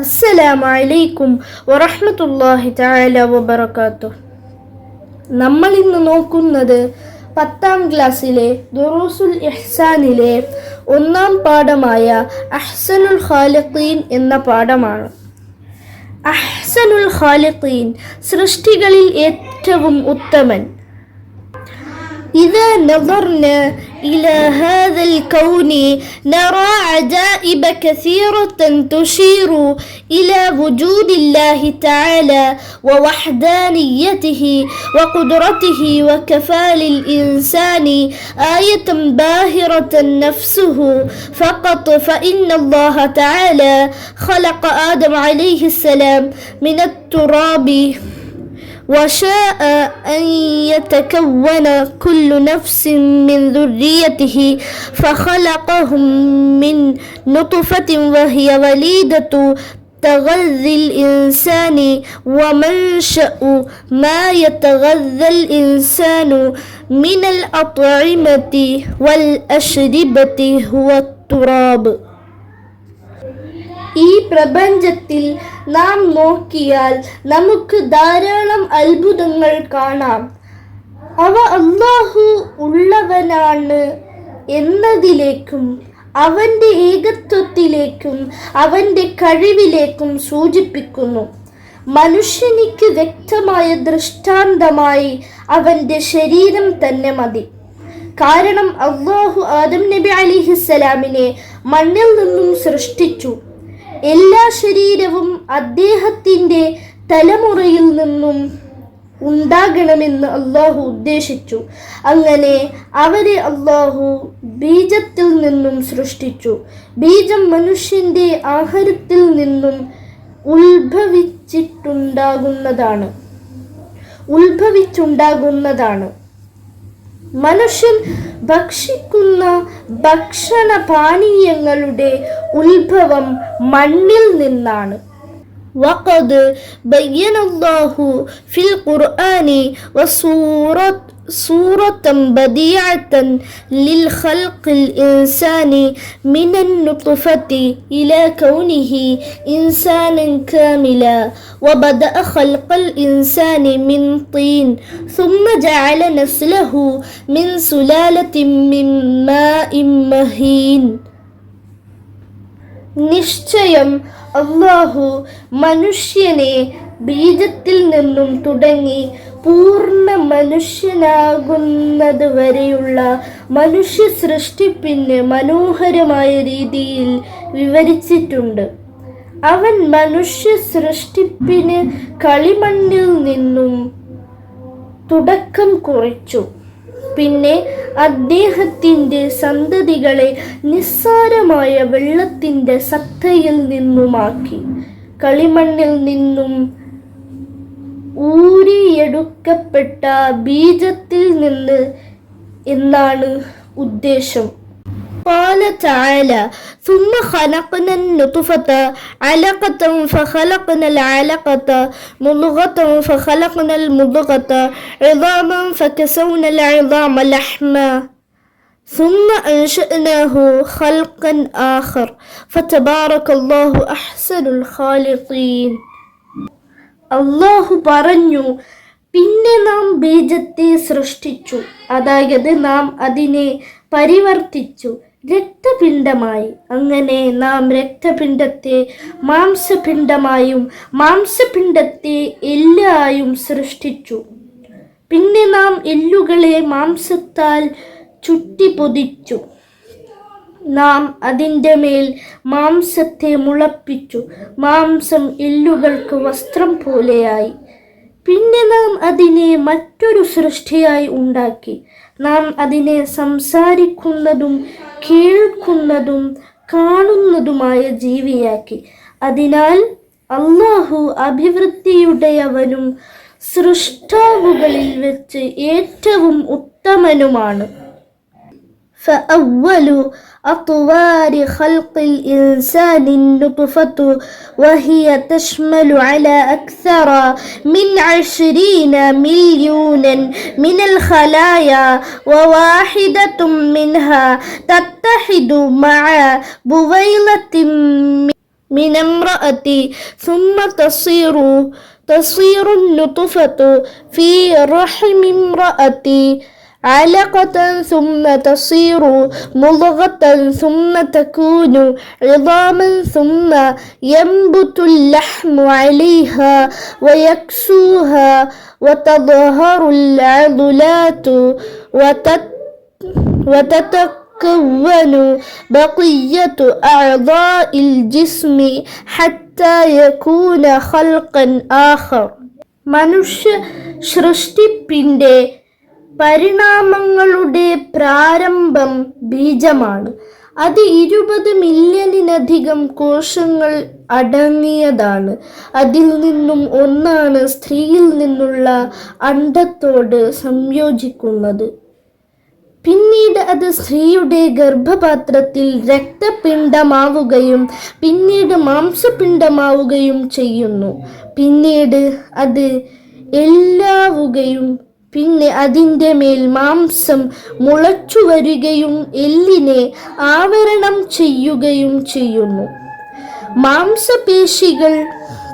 അസ്സലാമു അലൈക്കും വറഹ്മത്തുള്ളാഹി തആല വബറകാതുഹു. നമ്മൾ ഇന്ന് നോക്കുന്നത് 10ാം ക്ലാസ്സിലെ ദുറൂസുൽ ഇഹ്സാനിലെ 1ാം പാഠമായ അഹ്സനുൽ ഖാലിഖീൻ എന്ന പാഠമാണ്. അഹ്സനുൽ ഖാലിഖീൻ, സൃഷ്ടികളിൽ ഏറ്റവും ഉത്തമൻ. إذا نظرنا إلى هذا الكون نرى عجائب كثيرة تشير إلى وجود الله تعالى ووحدانيته وقدرته وكفال الإنسان آية باهرة نفسه فقط، فإن الله تعالى خلق آدم عليه السلام من التراب وشاء أن يتكون كل نفس من ذريته فخلقهم من نطفة وهي وليدة تغذي الإنسان، ومنشأ ما يتغذى الإنسان من الأطعمة والأشربة هو التراب. ഈ പ്രപഞ്ചത്തിൽ നാം നോക്കിയാൽ നമുക്ക് ധാരാളം അത്ഭുതങ്ങൾ കാണാം. അവ അല്ലാഹു ഉള്ളവനാണ് എന്നതിലേക്കും അവൻ്റെ ഏകത്വത്തിലേക്കും അവൻ്റെ കഴിവിലേക്കും സൂചിപ്പിക്കുന്നു. മനുഷ്യനിക്ക് വ്യക്തമായ ദൃഷ്ടാന്തമായി അവൻ്റെ ശരീരം തന്നെ മതി. കാരണം അല്ലാഹു ആദം നബി അലൈഹിസ്സലാമിനെ മണ്ണിൽ നിന്നും സൃഷ്ടിച്ചു. എല്ലാ ശരീരവും അദ്ദേഹത്തിൻ്റെ തലമുറയിൽ നിന്നും ഉണ്ടാകണമെന്ന് അല്ലാഹു ഉദ്ദേശിച്ചു. അങ്ങനെ അവരെ അല്ലാഹു ബീജത്തിൽ നിന്നും സൃഷ്ടിച്ചു. ബീജം മനുഷ്യൻ്റെ ആഹാരത്തിൽ നിന്നും ഉത്ഭവിച്ചുണ്ടാകുന്നതാണ്. മനുഷ്യൻ ഭക്ഷിക്കുന്ന ഭക്ഷണപാനീയങ്ങളുടെ ഉത്ഭവം മണ്ണിൽ നിന്നാണ്. وقد بين الله في القرآن صورة بديعة للخلق الإنسان من النطفة إلى كونه إنسانا كاملا، وبدأ خلق الإنسان من طين ثم جعل نسله من سلالة من ماء مهين. നിശ്ചയം അല്ലാഹു മനുഷ്യനെ ബീജത്തിൽ നിന്നും തുടങ്ങി പൂർണ്ണ മനുഷ്യനാകുന്നത് വരെയുള്ള മനുഷ്യ സൃഷ്ടിപ്പിന് മനോഹരമായ രീതിയിൽ വിവരിച്ചിട്ടുണ്ട്. അവൻ മനുഷ്യ സൃഷ്ടിപ്പിന് കളിമണ്ണിൽ നിന്നും തുടക്കം കുറിച്ചു. പിന്നെ അദ്ദേഹത്തിൻ്റെ സന്തതികളെ നിസ്സാരമായ വെള്ളത്തിൻ്റെ സത്തയിൽ നിന്നുമാക്കി. കളിമണ്ണിൽ നിന്നും ഊരിയെടുക്കപ്പെട്ട ബീജത്തിൽ നിന്ന് എന്നാണ് ഉദ്ദേശം. قال تعالى: ثم خلقنا النطفة علقة فخلقنا العلقة مضغة فخلقنا المضغة عظاما فكسونا العظام لحما ثم أنشأناه خلقا آخر فتبارك الله أحسن الخالقين. അല്ലാഹു പറഞ്ഞു, പിന്നെ നാം ബീജത്തെ സൃഷ്ടിച്ചു, അതായത് നാം അതിനെ പരിവർത്തിച്ചു രക്തപിണ്ഡമായി. അങ്ങനെ നാം രക്തപിണ്ഡത്തെ മാംസപിണ്ഡമായും മാംസപിണ്ഡത്തെ എല്ലായും സൃഷ്ടിച്ചു. പിന്നെ നാം എല്ലുകളെ മാംസത്താൽ ചുറ്റിപ്പൊതിച്ചു. നാം അതിൻ്റെ മേൽ മാംസത്തെ മുളപ്പിച്ചു. മാംസം എല്ലുകൾക്ക് വസ്ത്രം പോലെയായി. പിന്നെ നാം അതിനെ മറ്റൊരു സൃഷ്ടിയായി ഉണ്ടാക്കി. നാം അതിനെ സംസാരിക്കുന്നതും കേൾക്കുന്നതും കാണുന്നതുമായ ജീവിയാക്കി. അതിനാൽ അല്ലാഹു അഭിവൃദ്ധിയുടയവനും സൃഷ്ടാവുകളിൽ വെച്ച് ഏറ്റവും ഉത്തമനുമാണ്. فأول أطوار خلق الإنسان النطفة، وهي تشمل على أكثر من 20 مليونا من الخلايا، وواحدة منها تتحد مع بويضة من امرأة ثم تصير النطفة في رحم امرأة علقة ثم تصير مضغة ثم تكون عظاما ثم ينبت اللحم عليها ويكسوها وتظهر العضلات وتتكون بقية أعضاء الجسم حتى يكون خلقا آخر. മനുഷ്യ സൃഷ്ടിപ്പിന്റെ പരിണാമങ്ങളുടെ പ്രാരംഭം ബീജമാണ്. അത് 20 മില്യണിലധികം കോശങ്ങൾ അടങ്ങിയതാണ്. അതിൽ നിന്നും ഒന്നാണ് സ്ത്രീയിൽ നിന്നുള്ള അണ്ഡത്തോട് സംയോജിക്കുന്നത്. പിന്നീട് അത് സ്ത്രീയുടെ ഗർഭപാത്രത്തിൽ രക്തപിണ്ഡമാവുകയും പിന്നീട് മാംസപിണ്ഡമാവുകയും ചെയ്യുന്നു. പിന്നീട് അത് എല്ലാവുകയും പിന്നെ അതിൻ്റെ മേൽ മാംസം മുളച്ചു വരികയും എല്ലിനെ ആവരണം ചെയ്യുകയും ചെയ്യുന്നു. മാംസപേശികൾ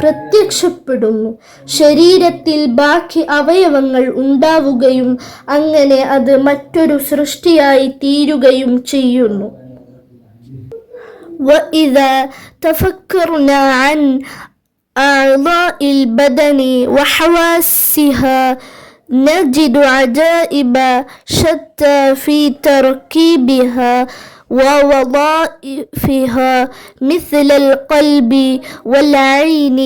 പ്രത്യക്ഷപ്പെടുന്നു. ശരീരത്തിൽ ബാക്കി അവയവങ്ങൾ ഉണ്ടാവുകയും അങ്ങനെ അത് മറ്റൊരു സൃഷ്ടിയായി തീരുകയും ചെയ്യുന്നു. وإذا تفكرنا عن أعضاء البدن وحواسها نجد عجائب شتى في تركيبها ووظائفها مثل القلب والعين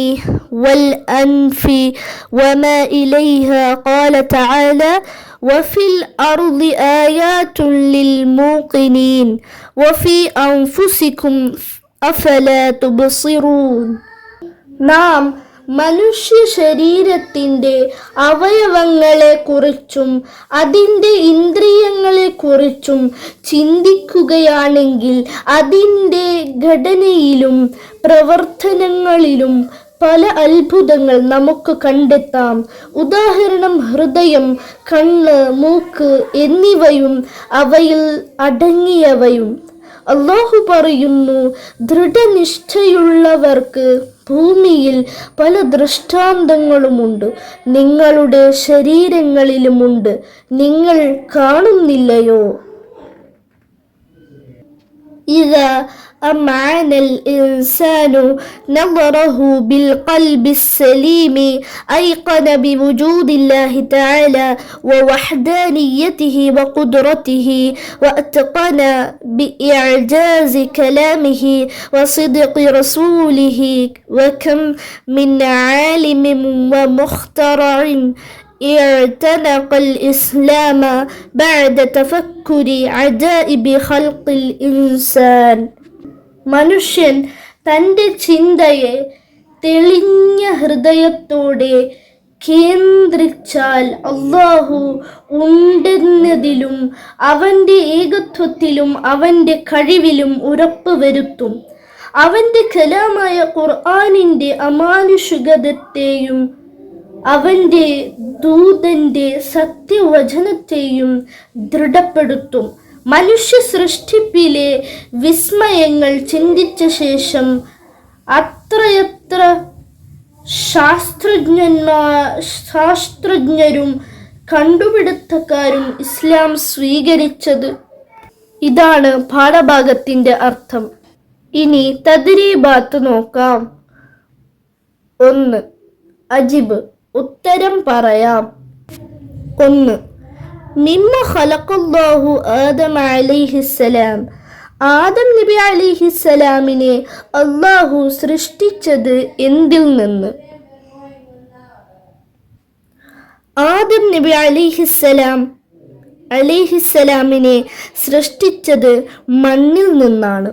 والأنف وما إليها. قال تعالى: وفي الأرض آيات للموقنين وفي أنفسكم أفلا تبصرون. നാം മനുഷ്യ ശരീരത്തിൻ്റെ അവയവങ്ങളെക്കുറിച്ചും അതിൻ്റെ ഇന്ദ്രിയങ്ങളെക്കുറിച്ചും ചിന്തിക്കുകയാണെങ്കിൽ അതിൻ്റെ ഘടനയിലും പ്രവർത്തനങ്ങളിലും പല അത്ഭുതങ്ങൾ നമുക്ക് കണ്ടെത്താം. ഉദാഹരണം, ഹൃദയം, കണ്ണ്, മൂക്ക് എന്നിവയും അവയിൽ അടങ്ങിയവയും. അല്ലാഹു പറയുന്നു: ദൃഢനിഷ്ഠയുള്ളവർക്ക് ഭൂമിയിൽ പല ദൃഷ്ടാന്തങ്ങളുമുണ്ട്, നിങ്ങളുടെ ശരീരങ്ങളിലുമുണ്ട്, നിങ്ങൾ കാണുന്നില്ലയോ? إذا أمعن الإنسان نظره بالقلب السليم أيقن بوجود الله تعالى ووحدانيته وقدرته وأتقن بإعجاز كلامه وصدق رسوله. وكم من عالم ومخترع اعتنق الإسلام بعد تفكر عجائب خلق الإنسان. മനുഷ്യൻ തൻ്റെ ചിന്തയെ തെളിഞ്ഞ ഹൃദയത്തോടെ കേന്ദ്രിച്ചാൽ അല്ലാഹു ഉണ്ടെന്നതിലും അവൻ്റെ ഏകത്വത്തിലും അവൻ്റെ കഴിവിലും ഉറപ്പ് വരുത്തും. അവൻ്റെ കലാമായ ഖുർആനിൻ്റെ അമാനുഷികതയെയും അവൻ്റെ ദൂതൻ്റെ സത്യവചനത്തെയും ദൃഢപ്പെടുത്തും. മനുഷ്യ സൃഷ്ടിപ്പിലെ വിസ്മയങ്ങൾ ചിന്തിച്ച ശേഷം അത്രയത്ര ശാസ്ത്രജ്ഞരും കണ്ടുപിടുത്തക്കാരും ഇസ്ലാം സ്വീകരിച്ചത്. ഇതാണ് പാഠഭാഗത്തിൻ്റെ അർത്ഥം. ഇനി തദ്രീബാത്ത് നോക്കാം. 1. അജിബ്, ഉത്തരം പറയാം. 1. മിമ്മ ഖലഖല്ലാഹു ആദമ അലൈഹിസ്സലാം. ആദം നബി അലൈഹിസ്സലാമിനെ അല്ലാഹു സൃഷ്ടിച്ചത് എന്തിൽ നിന്ന്? ആദം നബി അലൈഹിസ്സലാമിനെ സൃഷ്ടിച്ചത് മണ്ണിൽ നിന്നാണ്.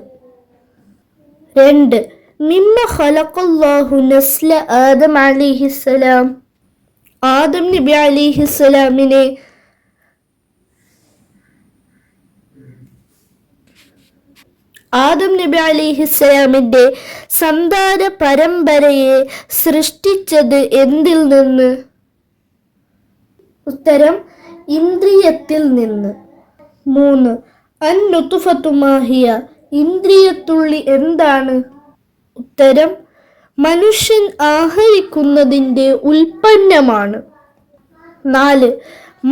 2. മിമ്മ ഖലഖല്ലാഹു നസ്ല ആദം അലൈഹിസ്സലാം. ആദം നബി അലൈഹിസ്സലാമിനെ ആദം നബി അലൈഹിസ്സലാമിൻ്റെ സന്താന പരമ്പരയെ സൃഷ്ടിച്ചത് എന്തിൽ നിന്ന്? ഉത്തരം, ഇന്ദ്രിയത്തിൽ നിന്ന്. 3. അൻ നുത്ഫത്തു മാഹിയ. ഇന്ദ്രിയത്തുള്ളി എന്താണ്? ഉത്തരം മനുഷ്യൻ ആഹരിക്കുന്നതിൻ്റെ ഉൽപ്പന്നമാണ്. 4.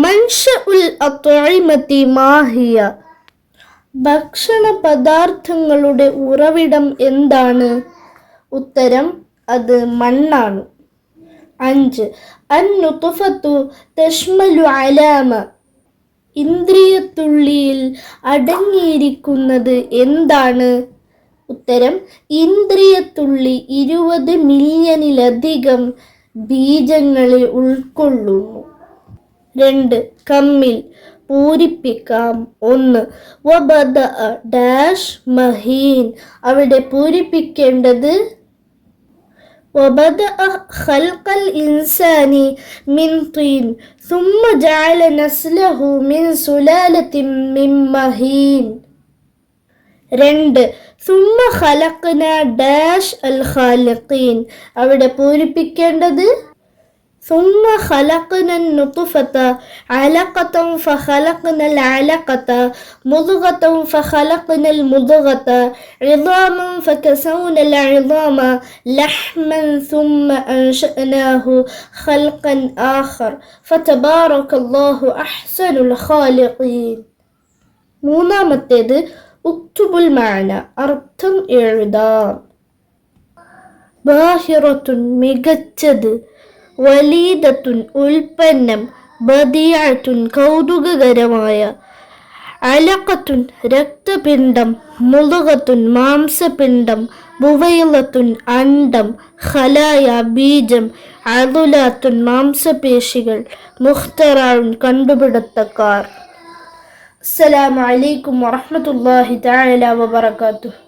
മൻശഉൽ അത്ഇമതി മാഹിയ, ഭക്ഷണ പദാർത്ഥങ്ങളുടെ ഉറവിടം എന്താണ്? ഉത്തരം അത് മണ്ണാണ്. 5. അൻ-നുത്ഫത്തു തശ്മലു അലാമ, ഇന്ദ്രിയത്തുള്ളിയിൽ അടങ്ങിയിരിക്കുന്നത് എന്താണ്? ഉത്തരം ഇന്ദ്രിയത്തുള്ളി 20 മില്യണിലധികം ബീജങ്ങളെ ഉൾക്കൊള്ളുന്നു. 2. കമ്മിൽ, പൂരിപ്പിക്കാം. 1. വബദഅ ഡാഷ് മഹീൻ, അവിടെ പൂരിപ്പിക്കേണ്ടത് وبدأ خلق الإنسان من طين ثم جعل نسله من سلالة من مهين. 2. ثم خلقنا داش الخالقين, അവിടെ പൂരിപ്പിക്കേണ്ടത് ثم خلقنا النطفة علقة فخلقنا العلقة مضغة فخلقنا المضغة عظاما فكسونا العظام لحما ثم أنشأناه خلقا آخر فتبارك الله أحسن الخالقين. 3. ഉക്തുബുൽ മഅന, അർത്ഥം എഴുതാം. ബാഹിറത്തുൻ, മികച്ചത്. വലീദത്തുൻ, ഉൽപ്പന്നം. ബദിഅത്തുൻ, കൗതുകകരമായ. അലഖത്തുൻ, രക്തപിണ്ഡം. മുദ്ഗത്തുൻ, മാംസപിണ്ഡം. ബുവൈളത്തുൻ, അണ്ഡം. ഖലായ, ബീജം. അദുലാത്തുൻ, മാംസപേശികൾ. മുഖ്തറഉൻ, കണ്ടുപിടുത്തക്കാർ. അസ്സലാമു അലൈക്കും വറഹ്മത്തുള്ളാഹി തആല വബറകാതുഹു.